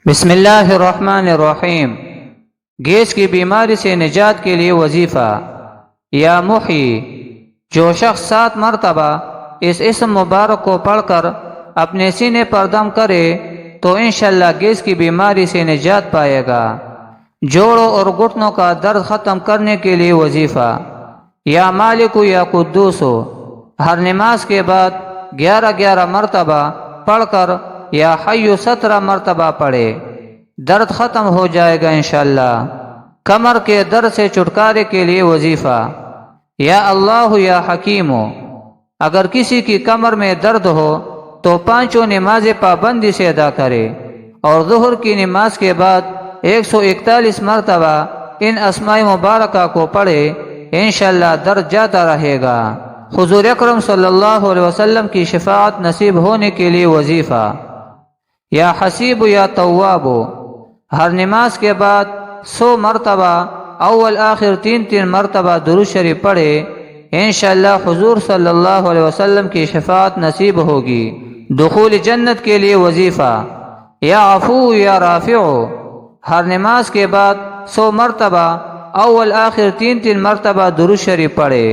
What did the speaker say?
بسم اللہ الرحمن الرحیم۔ گیس کی بیماری سے نجات کے لیے وظیفہ۔ یا محی، جو شخص 7 مرتبہ اس اسم مبارک کو پڑھ کر اپنے سینے پر دم کرے تو انشاءاللہ گیس کی بیماری سے نجات پائے گا۔ جوڑوں اور گھٹنوں کا درد ختم کرنے کے لیے وظیفہ۔ یا مالک یا قدوس، ہر نماز کے بعد 11 مرتبہ پڑھ کر یا حی 17 مرتبہ پڑھے، درد ختم ہو جائے گا انشاءاللہ۔ کمر کے درد سے چھٹکارے کے لیے وظیفہ۔ یا اللہ یا حکیم، اگر کسی کی کمر میں درد ہو تو 5 نمازیں پابندی سے ادا کرے اور ظہر کی نماز کے بعد 141 مرتبہ ان اسماء مبارکہ کو پڑھے، انشاءاللہ درد جاتا رہے گا۔ حضور اکرم صلی اللہ علیہ وسلم کی شفاعت نصیب ہونے کے لیے وظیفہ۔ یا حسیب یا تواب، ہر نماز کے بعد 100 مرتبہ اول آخر 3 مرتبہ درود شریف پڑھے، انشاءاللہ حضور صلی اللہ علیہ وسلم کی شفاعت نصیب ہوگی۔ دخول جنت کے لیے وظیفہ۔ یا عفو یا رافع، ہر نماز کے بعد 100 مرتبہ اول آخر 3 مرتبہ درود شریف پڑھے،